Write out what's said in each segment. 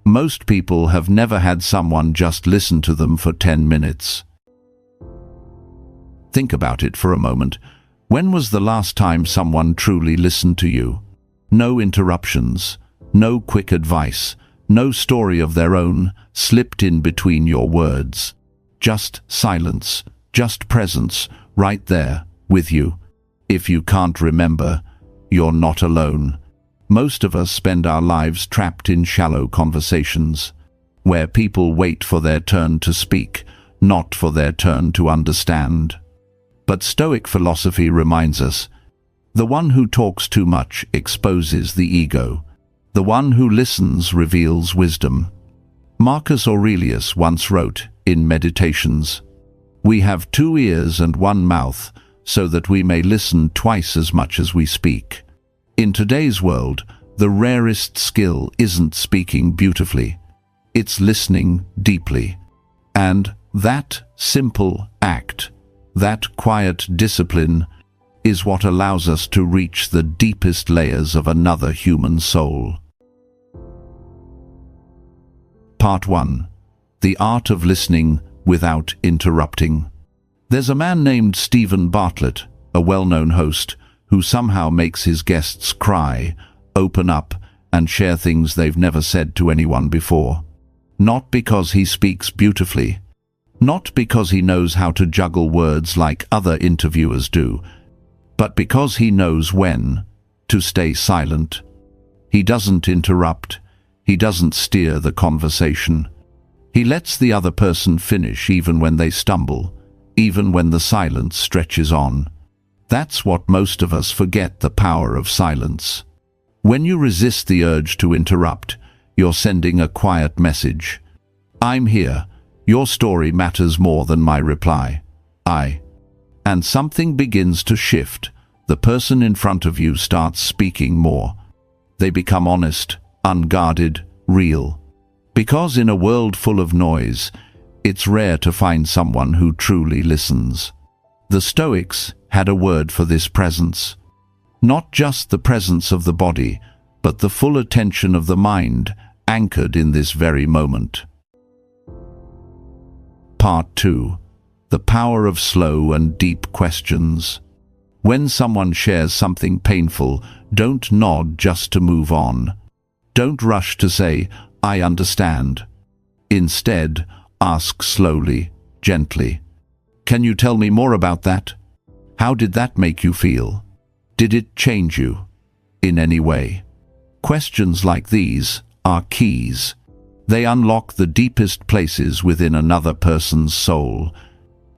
Most people have never had someone just listen to them for 10 minutes. Think about it for a moment. When was the last time someone truly listened to you? No interruptions, no quick advice, no story of their own slipped in between your words. Just silence, just presence, right there, with you. If you can't remember, you're not alone. Most of us spend our lives trapped in shallow conversations, where people wait for their turn to speak, not for their turn to understand. But Stoic philosophy reminds us, the one who talks too much exposes the ego. The one who listens reveals wisdom. Marcus Aurelius once wrote in Meditations, "We have 2 ears and 1 mouth, so that we may listen twice as much as we speak." In today's world, the rarest skill isn't speaking beautifully, it's listening deeply. And that simple act, that quiet discipline, is what allows us to reach the deepest layers of another human soul. Part 1. The Art of Listening Without Interrupting. There's a man named Stephen Bartlett, a well-known host, who somehow makes his guests cry, open up, and share things they've never said to anyone before. Not because he speaks beautifully, not because he knows how to juggle words like other interviewers do, but because he knows when to stay silent. He doesn't interrupt, he doesn't steer the conversation. He lets the other person finish even when they stumble, even when the silence stretches on. That's what most of us forget, the power of silence. When you resist the urge to interrupt, you're sending a quiet message. I'm here. Your story matters more than my reply. And something begins to shift. The person in front of you starts speaking more. They become honest, unguarded, real. Because in a world full of noise, it's rare to find someone who truly listens. The Stoics had a word for this presence. Not just the presence of the body, but the full attention of the mind, anchored in this very moment. Part 2. The Power of Slow and Deep Questions. When someone shares something painful, don't nod just to move on. Don't rush to say, "I understand." Instead, ask slowly, gently. "Can you tell me more about that? How did that make you feel? Did it change you in any way?" Questions like these are keys. They unlock the deepest places within another person's soul.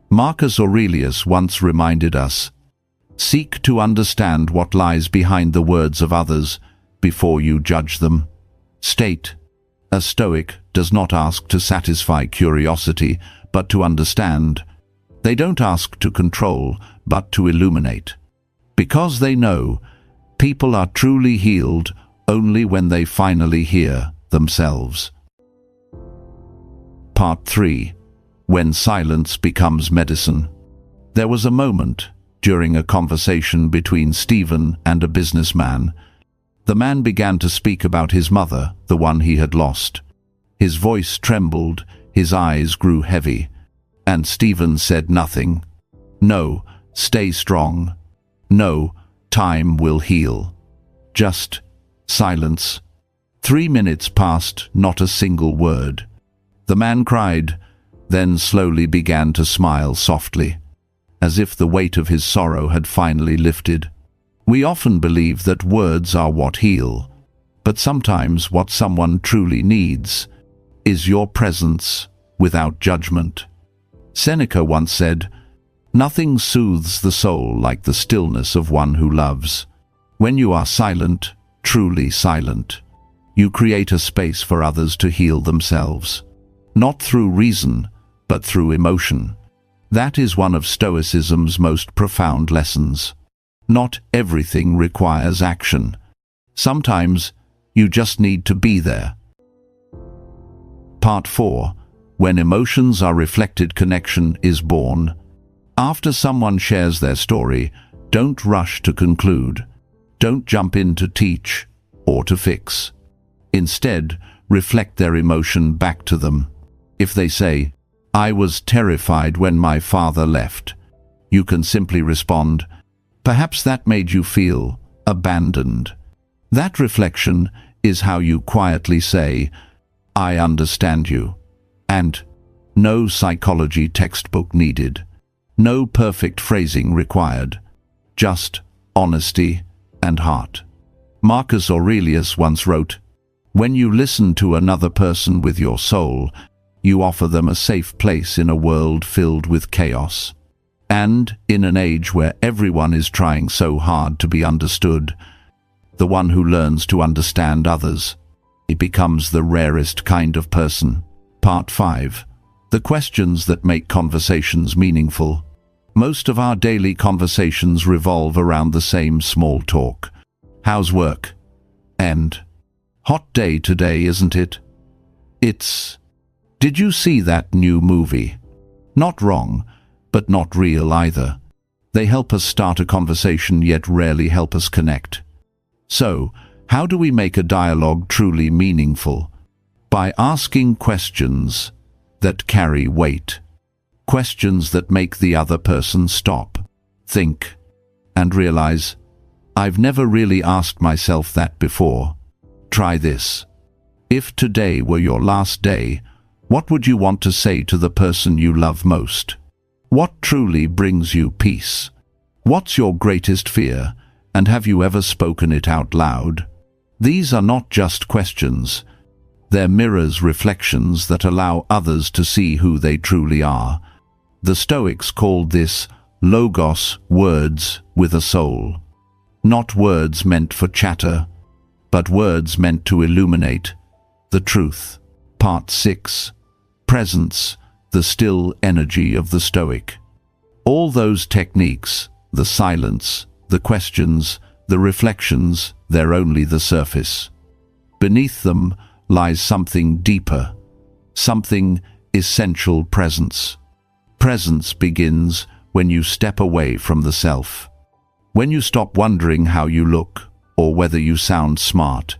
Marcus Aurelius once reminded us, "Seek to understand what lies behind the words of others before you judge them." State, a Stoic does not ask to satisfy curiosity, but to understand. They don't ask to control, but to illuminate. Because they know, people are truly healed only when they finally hear themselves. Part 3. When Silence Becomes Medicine. There was a moment during a conversation between Stephen and a businessman. The man began to speak about his mother, the one he had lost. His voice trembled, his eyes grew heavy, and Stephen said nothing. "No, stay strong. No, time will heal." Just silence. 3 minutes passed, not a single word. The man cried, then slowly began to smile softly, as if the weight of his sorrow had finally lifted. We often believe that words are what heal, but sometimes what someone truly needs is your presence without judgment. Seneca once said, "Nothing soothes the soul like the stillness of one who loves." When you are silent, truly silent, you create a space for others to heal themselves, not through reason, but through emotion. That is one of Stoicism's most profound lessons. Not everything requires action. Sometimes you just need to be there. Part 4. When emotions are reflected, connection is born. After someone shares their story, don't rush to conclude. Don't jump in to teach or to fix. Instead, reflect their emotion back to them. If they say, "I was terrified when my father left," you can simply respond, "Perhaps that made you feel abandoned." That reflection is how you quietly say, "I understand you." And no psychology textbook needed. No perfect phrasing required. Just honesty and heart. Marcus Aurelius once wrote, "When you listen to another person with your soul, you offer them a safe place in a world filled with chaos." And in an age where everyone is trying so hard to be understood, the one who learns to understand others, it becomes the rarest kind of person. Part 5. The questions that make conversations meaningful. Most of our daily conversations revolve around the same small talk. How's work? And, hot day today, isn't it? It's, did you see that new movie? Not wrong, but not real either. They help us start a conversation yet rarely help us connect. So, how do we make a dialogue truly meaningful? By asking questions that carry weight. Questions that make the other person stop, think, and realize, "I've never really asked myself that before." Try this. If today were your last day, what would you want to say to the person you love most? What truly brings you peace? What's your greatest fear, and have you ever spoken it out loud? These are not just questions. They're mirrors, reflections that allow others to see who they truly are. The Stoics called this logos, words with a soul. Not words meant for chatter, but words meant to illuminate the truth. Part 6. Presence, the still energy of the Stoic. All those techniques, the silence, the questions, the reflections, they're only the surface. Beneath them lies something deeper, something essential: presence. Presence begins when you step away from the self. When you stop wondering how you look, or whether you sound smart,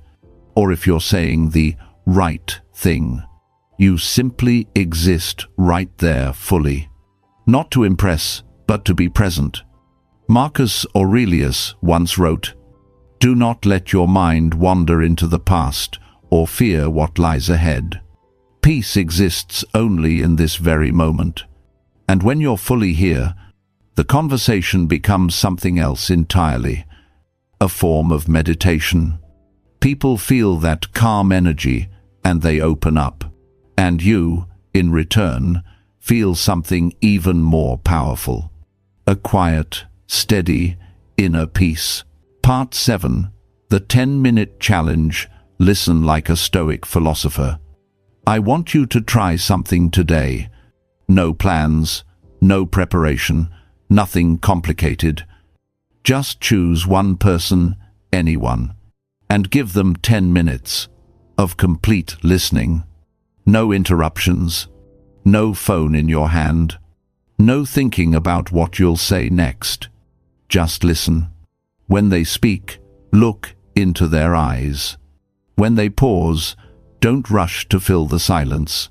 or if you're saying the right thing. You simply exist right there fully. Not to impress, but to be present. Marcus Aurelius once wrote, "Do not let your mind wander into the past or fear what lies ahead. Peace exists only in this very moment. And when you're fully here, the conversation becomes something else entirely, a form of meditation. People feel that calm energy and they open up. And you, in return, feel something even more powerful. A quiet, steady, inner peace." Part 7. The 10-minute challenge. Listen like a Stoic philosopher. I want you to try something today. No plans, no preparation, nothing complicated. Just choose one person, anyone, and give them 10 minutes of complete listening. No interruptions, no phone in your hand, no thinking about what you'll say next. Just listen. When they speak, look into their eyes. When they pause, don't rush to fill the silence.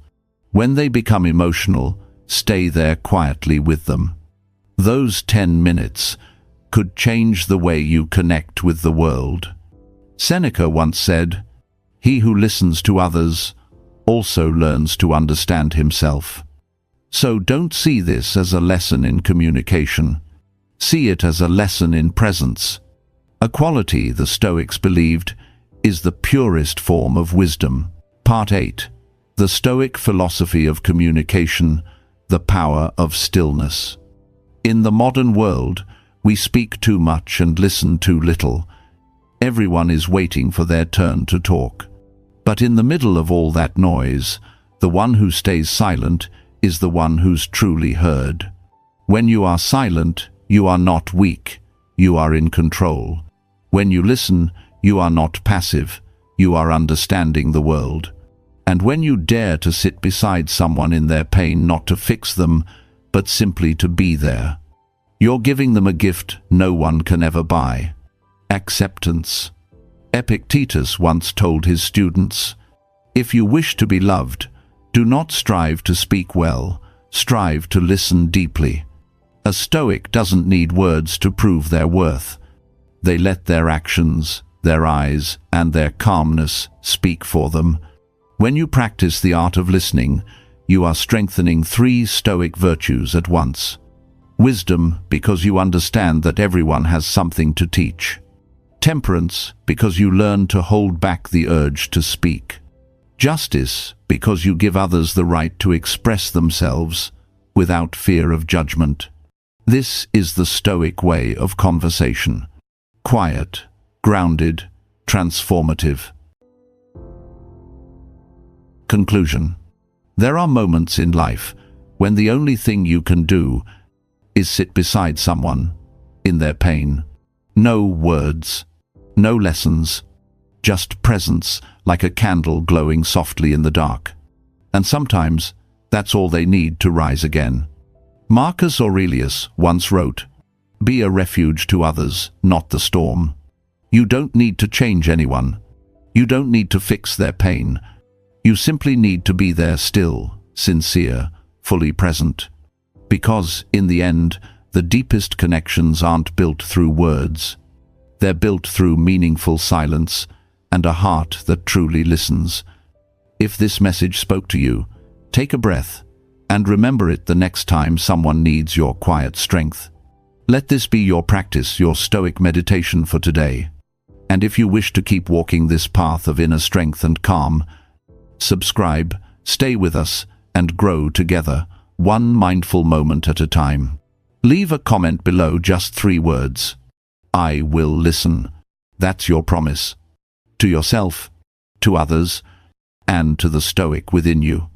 When they become emotional, stay there quietly with them. Those 10 minutes could change the way you connect with the world. Seneca once said, "He who listens to others also learns to understand himself." So don't see this as a lesson in communication. See it as a lesson in presence. A quality the Stoics believed is the purest form of wisdom. Part 8. The Stoic philosophy of communication, the power of stillness. In the modern world, we speak too much and listen too little. Everyone is waiting for their turn to talk. But in the middle of all that noise, the one who stays silent is the one who's truly heard. When you are silent, you are not weak, you are in control. When you listen, you are not passive, you are understanding the world. And when you dare to sit beside someone in their pain, not to fix them, but simply to be there, you're giving them a gift no one can ever buy: acceptance. Epictetus once told his students, If you wish to be loved, do not strive to speak well, strive to listen deeply. A Stoic doesn't need words to prove their worth. They let their actions, their eyes, and their calmness speak for them. When you practice the art of listening, you are strengthening 3 Stoic virtues at once. Wisdom, because you understand that everyone has something to teach. Temperance, because you learn to hold back the urge to speak. Justice, because you give others the right to express themselves without fear of judgment. This is the Stoic way of conversation. Quiet, grounded, transformative. Conclusion. There are moments in life when the only thing you can do is sit beside someone in their pain. No words, no lessons, just presence like a candle glowing softly in the dark. And sometimes that's all they need to rise again. Marcus Aurelius once wrote, "Be a refuge to others, not the storm." You don't need to change anyone. You don't need to fix their pain. You simply need to be there, still, sincere, fully present. Because, in the end, the deepest connections aren't built through words. They're built through meaningful silence and a heart that truly listens. If this message spoke to you, take a breath and remember it the next time someone needs your quiet strength. Let this be your practice, your Stoic meditation for today. And if you wish to keep walking this path of inner strength and calm, subscribe, stay with us, and grow together, one mindful moment at a time. Leave a comment below, just 3 words. I will listen. That's your promise. To yourself, to others, and to the Stoic within you.